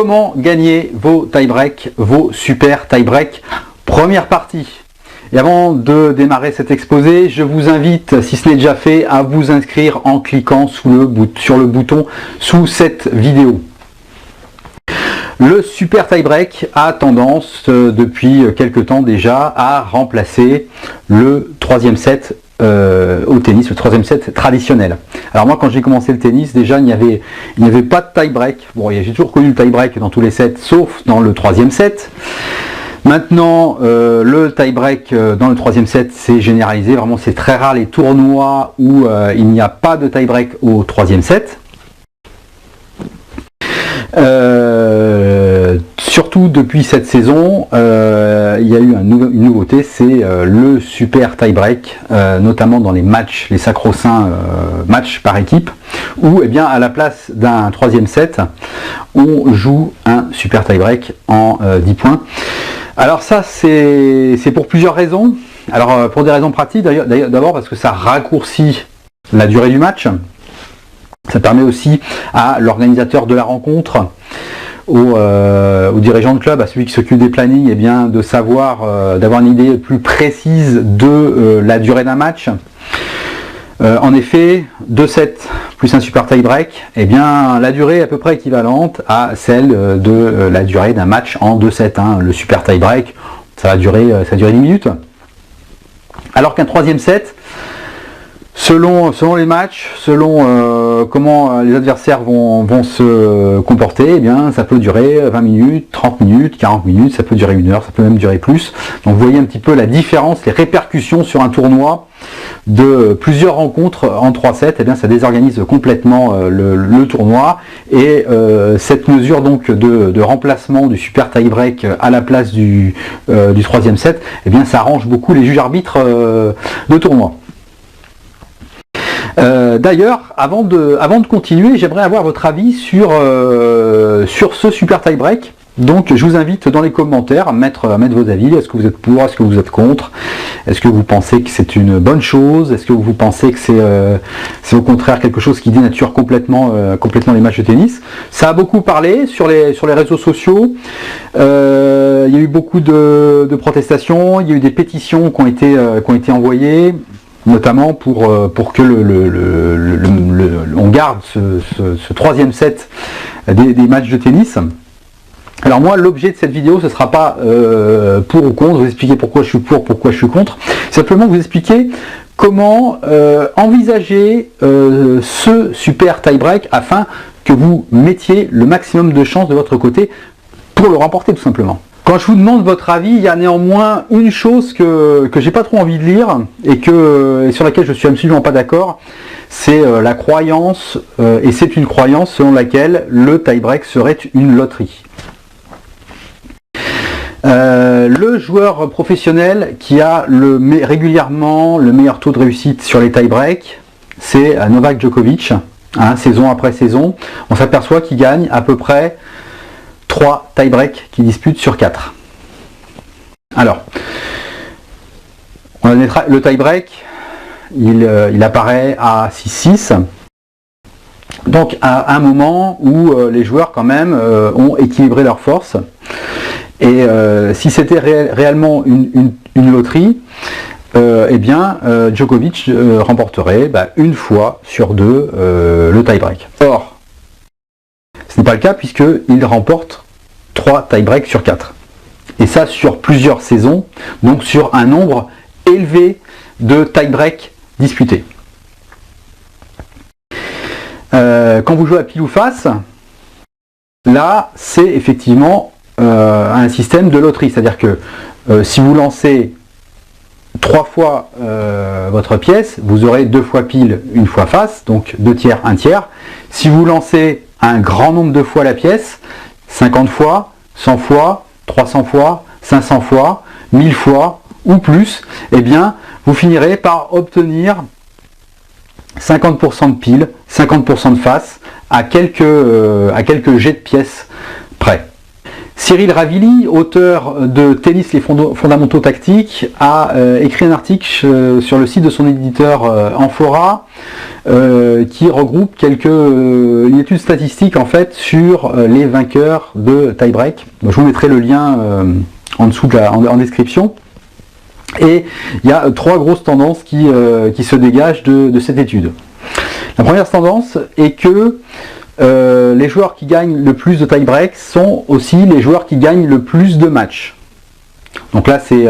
Comment gagner vos tie-break, vos super tie-break? Première partie. Et avant de démarrer cet exposé, je vous invite, si ce n'est déjà fait, à vous inscrire en cliquant sur le bouton sous cette vidéo. Le super tie-break a tendance, depuis quelques temps déjà, à remplacer le troisième set au tennis, le troisième set traditionnel. Alors moi, quand j'ai commencé le tennis, déjà il n'y avait pas de tie-break. Bon, j'ai toujours connu le tie-break dans tous les sets, sauf dans le troisième set. Maintenant, le tie-break dans le troisième set, c'est généralisé. Vraiment, c'est très rare les tournois où il n'y a pas de tie-break au troisième set. Surtout depuis cette saison, il y a eu une nouveauté, c'est le super tie-break, notamment dans les matchs, les sacro-saints matchs par équipe, où à la place d'un troisième set, on joue un super tie-break en 10 points. Alors ça, c'est pour plusieurs raisons. Alors pour des raisons pratiques, d'abord parce que ça raccourcit la durée du match. Ça permet aussi à l'organisateur de la rencontre, aux dirigeants de club, à celui qui s'occupe des plannings, de savoir, d'avoir une idée plus précise de la durée d'un match. En effet, 2 sets plus un super tie-break, la durée est à peu près équivalente à celle de la durée d'un match en 2 sets. Le super tie-break, ça va durer 10 minutes. Alors qu'un troisième set, selon les matchs, selon comment les adversaires vont se comporter, ça peut durer 20 minutes, 30 minutes, 40 minutes, ça peut durer 1 heure, ça peut même durer plus. Donc vous voyez un petit peu la différence, les répercussions sur un tournoi de plusieurs rencontres en 3 sets, ça désorganise complètement le tournoi. Et cette mesure donc de remplacement du super tie-break à la place du troisième set, ça arrange beaucoup les juges arbitres de tournoi. D'ailleurs, avant de continuer, j'aimerais avoir votre avis sur ce super tie-break. Donc je vous invite dans les commentaires à mettre vos avis. Est-ce que vous êtes pour, est-ce que vous êtes contre? Est-ce que vous pensez que c'est une bonne chose? Est-ce que vous pensez que c'est au contraire quelque chose qui dénature complètement les matchs de tennis? Ça a beaucoup parlé sur les réseaux sociaux. Il y a eu beaucoup de protestations, il y a eu des pétitions qui ont été envoyées, notamment pour que on garde ce troisième set des matchs de tennis. Alors moi, l'objet de cette vidéo, ce ne sera pas pour ou contre, vous expliquer pourquoi je suis pour, pourquoi je suis contre, simplement vous expliquer comment envisager ce super tie-break afin que vous mettiez le maximum de chances de votre côté pour le remporter tout simplement. Quand je vous demande votre avis, il y a néanmoins une chose que j'ai pas trop envie de lire et sur laquelle je suis absolument pas d'accord, c'est la croyance, et c'est une croyance selon laquelle le tie-break serait une loterie. Le joueur professionnel qui a régulièrement le meilleur taux de réussite sur les tie-breaks, c'est Novak Djokovic, saison après saison. On s'aperçoit qu'il gagne à peu près 3 tie-breaks qu'il dispute sur 4. Alors, le tie-break, il apparaît à 6-6. Donc à un moment où les joueurs quand même ont équilibré leurs forces. Et si c'était réellement une loterie, Djokovic remporterait une fois sur 2 le tie-break. Or, ce n'est pas le cas puisqu'il remporte 3 tie-breaks sur 4. Et ça sur plusieurs saisons, donc sur un nombre élevé de tie-breaks disputés. Quand vous jouez à pile ou face, là c'est effectivement un système de loterie. C'est-à-dire que si vous lancez 3 fois votre pièce, vous aurez 2 fois pile, 1 fois face, donc 2 tiers, 1 tiers. Si vous lancez un grand nombre de fois la pièce, 50 fois, 100 fois, 300 fois, 500 fois, 1000 fois ou plus, vous finirez par obtenir 50% de pile, 50% de face à quelques jets de pièces près. Cyril Ravili, auteur de Tennis les fondamentaux tactiques, a écrit un article sur le site de son éditeur Amphora qui regroupe une étude statistique en fait sur les vainqueurs de tie-break. Je vous mettrai le lien en dessous en description. Et il y a 3 grosses tendances qui se dégagent de cette étude. La première tendance est que les joueurs qui gagnent le plus de tie-break sont aussi les joueurs qui gagnent le plus de matchs. Donc là, c'est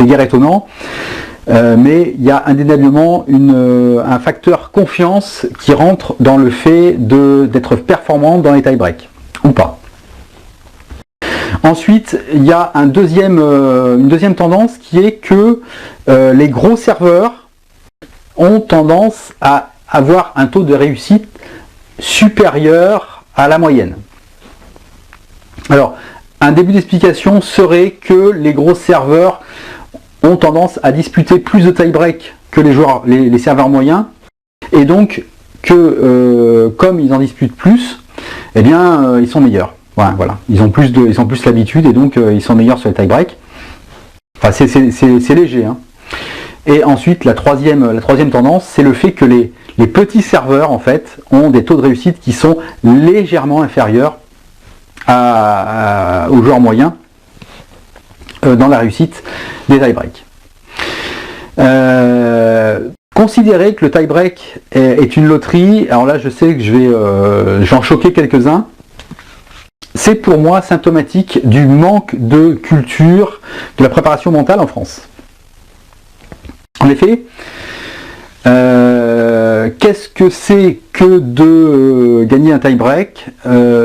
guère étonnant, mais il y a indéniablement un facteur confiance qui rentre dans le fait d'être performant dans les tie-break, ou pas. Ensuite, il y a une deuxième tendance qui est que les gros serveurs ont tendance à avoir un taux de réussite supérieur à la moyenne. Alors, un début d'explication serait que les gros serveurs ont tendance à disputer plus de tie-break que les serveurs moyens, et donc que comme ils en disputent plus, eh bien ils sont meilleurs. Voilà. Ils ont plus l'habitude et donc ils sont meilleurs sur les tie-break. Enfin, c'est léger. Hein. Et ensuite, la troisième tendance, c'est le fait que les petits serveurs, en fait, ont des taux de réussite qui sont légèrement inférieurs aux joueurs moyens dans la réussite des tie-break. Considérer que le tie-break est une loterie, alors là, je sais que je vais en choquer quelques-uns. C'est pour moi symptomatique du manque de culture de la préparation mentale en France. En effet, qu'est-ce que c'est que de gagner un tie-break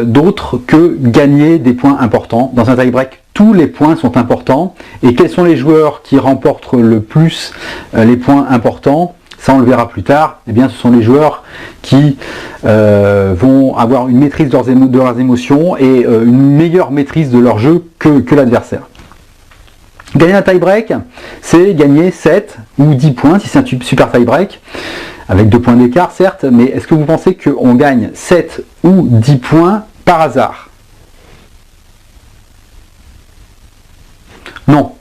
d'autre que gagner des points importants? Dans un tie-break, tous les points sont importants. Et quels sont les joueurs qui remportent le plus les points importants? Ça, on le verra plus tard. Eh bien, ce sont les joueurs qui vont avoir une maîtrise de leurs émotions et une meilleure maîtrise de leur jeu que l'adversaire. Gagner un tie-break, c'est gagner 7 ou 10 points si c'est un super tie-break, avec 2 points d'écart certes, mais est-ce que vous pensez qu'on gagne 7 ou 10 points par hasard? Non.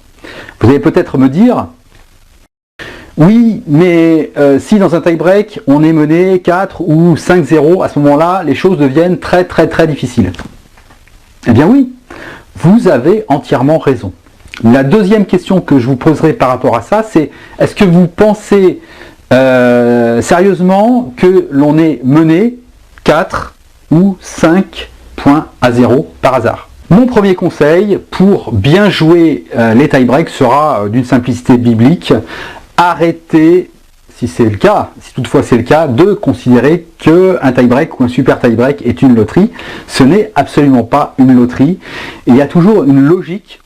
Vous allez peut-être me dire, oui, mais si dans un tie-break, on est mené 4 ou 5-0, à ce moment-là, les choses deviennent très très très difficiles. Eh bien oui, vous avez entièrement raison. La deuxième question que je vous poserai par rapport à ça, c'est est-ce que vous pensez sérieusement que l'on est mené 4 ou 5 points à 0 par hasard? Mon premier conseil pour bien jouer les tie-breaks sera d'une simplicité biblique. Arrêtez, si toutefois c'est le cas, de considérer qu'un tie-break ou un super tie-break est une loterie. Ce n'est absolument pas une loterie. Et il y a toujours une logique.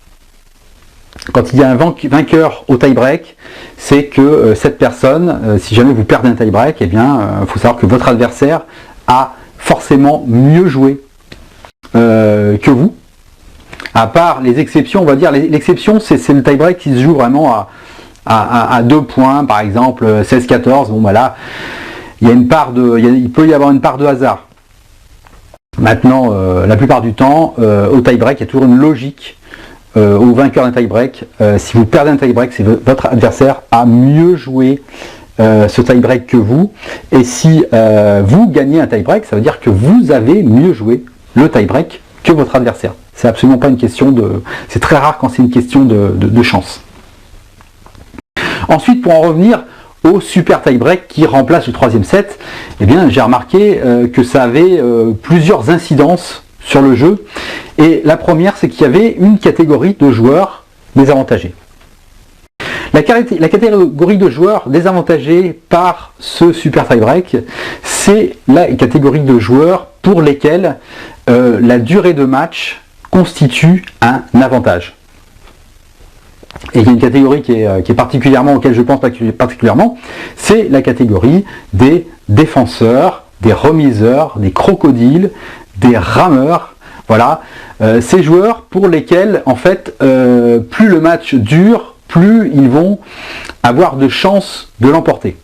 Quand il y a un vainqueur au tie-break, c'est que cette personne, si jamais vous perdez un tie-break, eh bien, il faut savoir que votre adversaire a forcément mieux joué que vous. À part les exceptions, on va dire, l'exception, c'est le tie-break qui se joue vraiment à 2 points, par exemple 16-14. Bon, bah là, il peut y avoir une part de hasard. Maintenant, la plupart du temps, au tie-break, il y a toujours une logique. Au vainqueur d'un tie-break, si vous perdez un tie-break, c'est votre adversaire a mieux joué ce tie-break que vous, et si vous gagnez un tie-break, ça veut dire que vous avez mieux joué le tie-break que votre adversaire. C'est absolument pas une question c'est très rare quand c'est une question de chance. Ensuite, pour en revenir au super tie-break qui remplace le 3e set, eh bien j'ai remarqué que ça avait plusieurs incidences sur le jeu, et la première, c'est qu'il y avait une catégorie de joueurs désavantagés. La catégorie de joueurs désavantagés par ce super tie-break, c'est la catégorie de joueurs pour lesquels la durée de match constitue un avantage. Et il y a une catégorie qui est particulièrement, auquel je pense particulièrement, c'est la catégorie des défenseurs, des remiseurs, des crocodiles, des rameurs. Voilà, ces joueurs pour lesquels, en fait, plus le match dure, plus ils vont avoir de chances de l'emporter.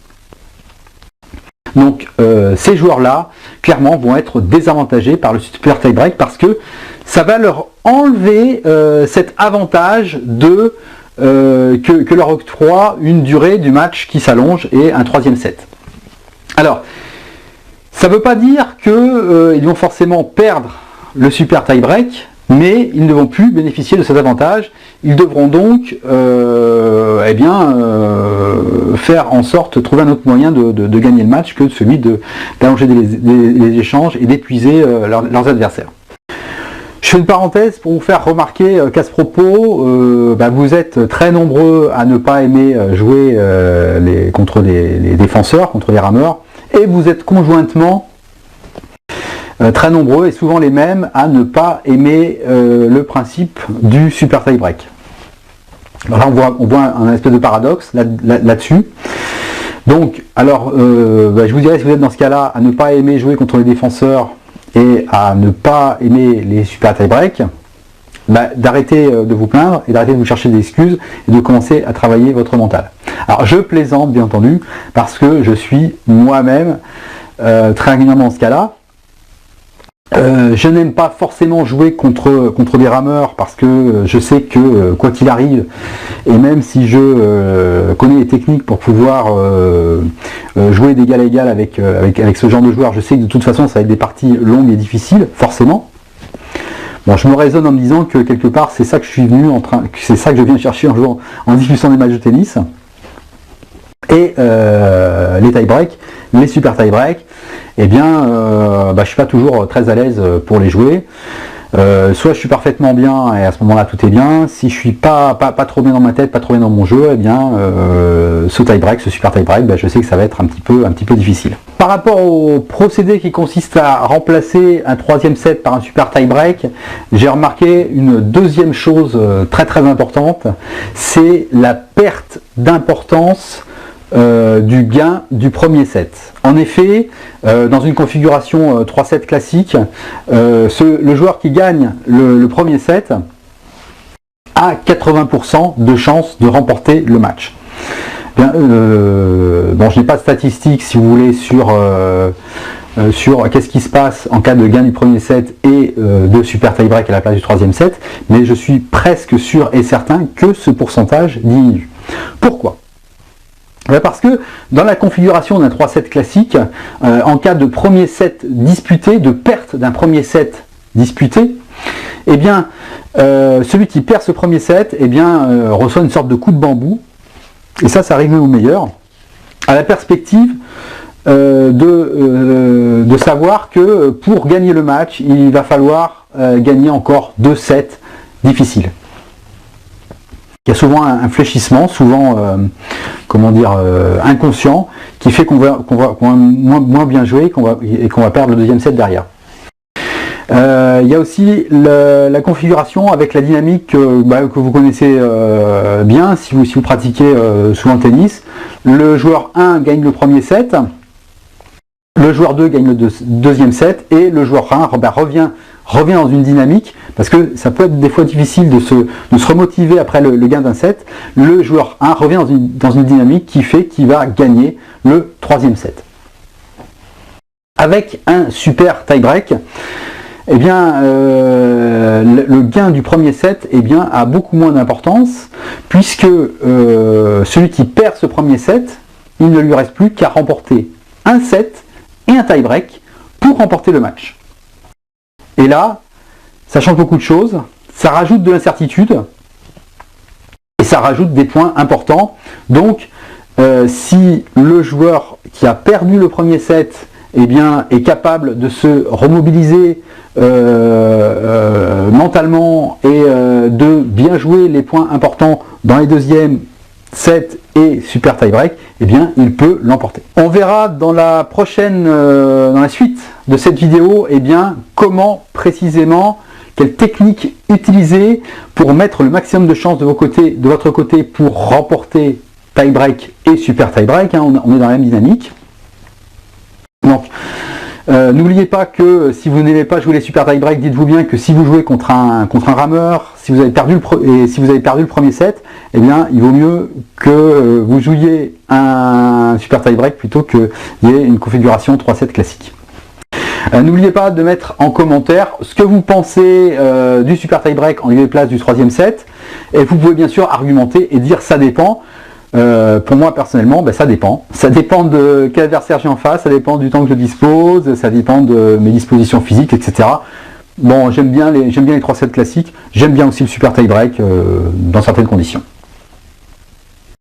Donc ces joueurs-là, clairement, vont être désavantagés par le super tie-break parce que ça va leur enlever cet avantage de que leur octroie une durée du match qui s'allonge et un troisième set. Alors, ça ne veut pas dire qu'ils vont forcément perdre le super tie-break, mais ils ne vont plus bénéficier de cet avantage. Ils devront donc faire en sorte, trouver un autre moyen de gagner le match que celui d'allonger les échanges et d'épuiser leurs adversaires. Je fais une parenthèse pour vous faire remarquer qu'à ce propos, vous êtes très nombreux à ne pas aimer jouer contre les défenseurs, contre les rameurs, et vous êtes conjointement très nombreux, et souvent les mêmes, à ne pas aimer le principe du super tie-break. Là, on voit un espèce de paradoxe là-dessus. Donc, alors, je vous dirais, si vous êtes dans ce cas-là, à ne pas aimer jouer contre les défenseurs, et à ne pas aimer les super tie-break, d'arrêter de vous plaindre et d'arrêter de vous chercher des excuses et de commencer à travailler votre mental. Alors je plaisante bien entendu parce que je suis moi-même très régulièrement dans ce cas-là. Je n'aime pas forcément jouer contre des rameurs parce que je sais que quoi qu'il arrive, et même si je connais les techniques pour pouvoir jouer d'égal à égal avec ce genre de joueurs, je sais que de toute façon ça va être des parties longues et difficiles, forcément. Bon, je me raisonne en me disant que quelque part c'est ça que je suis venu c'est ça que je viens chercher un jour en discutant des matchs de tennis. Et les tie-break, les super tie-break, eh bien, je suis pas toujours très à l'aise pour les jouer. Soit je suis parfaitement bien et à ce moment-là tout est bien. Si je suis pas trop bien dans ma tête, pas trop bien dans mon jeu, eh bien, ce tie-break, ce super tie-break, je sais que ça va être un petit peu difficile. Par rapport au procédé qui consiste à remplacer un troisième set par un super tie-break, j'ai remarqué une deuxième chose très très importante, c'est la perte d'importance du gain du premier set. En effet, dans une configuration 3-7 classique, le joueur qui gagne le premier set a 80% de chances de remporter le match. Bien, je n'ai pas de statistiques, si vous voulez, sur qu'est-ce qui se passe en cas de gain du premier set et de super tie-break à la place du troisième set, mais je suis presque sûr et certain que ce pourcentage diminue. Pourquoi ? Parce que dans la configuration d'un 3-7 classique, en cas de premier set disputé, de perte d'un premier set disputé, eh bien, celui qui perd ce premier set reçoit une sorte de coup de bambou, et ça arrive même au meilleur, à la perspective de savoir que pour gagner le match, il va falloir gagner encore 2 sets difficiles. Il y a souvent un fléchissement, souvent inconscient, qui fait qu'on va moins bien jouer et qu'on va perdre le deuxième set derrière. Il y a aussi la configuration avec la dynamique que vous connaissez bien si vous pratiquez souvent le tennis. Le joueur 1 gagne le premier set, le joueur 2 gagne le deuxième set et le joueur 1 revient dans une dynamique, parce que ça peut être des fois difficile de se remotiver après le gain d'un set. Le joueur 1 revient dans une dynamique qui fait qu'il va gagner le troisième set. Avec un super tie-break, eh bien, le gain du premier set a beaucoup moins d'importance, puisque celui qui perd ce premier set, il ne lui reste plus qu'à remporter un set et un tie-break pour remporter le match. Et là, ça change beaucoup de choses, ça rajoute de l'incertitude, et ça rajoute des points importants. Donc, si le joueur qui a perdu le premier set est capable de se remobiliser mentalement et de bien jouer les points importants dans les deuxièmes set et super tie-break, il peut l'emporter. On verra dans la suite de cette vidéo, comment précisément, quelle technique utiliser pour mettre le maximum de chances de votre côté pour remporter tie-break et super tie-break. On est dans la même dynamique. Donc, n'oubliez pas que si vous n'aimez pas jouer les super tie-break, dites-vous bien que si vous jouez contre un rameur, si vous avez perdu le premier set, il vaut mieux que vous jouiez un super tie-break plutôt qu'il y ait une configuration 3-7 classique. N'oubliez pas de mettre en commentaire ce que vous pensez du super tie-break en lieu et place du troisième set. Et vous pouvez bien sûr argumenter et dire ça dépend. Pour moi personnellement, ça dépend. Ça dépend de quel adversaire j'ai en face, ça dépend du temps que je dispose, ça dépend de mes dispositions physiques, etc. Bon, j'aime bien les 3 sets classiques, j'aime bien aussi le super tie-break dans certaines conditions.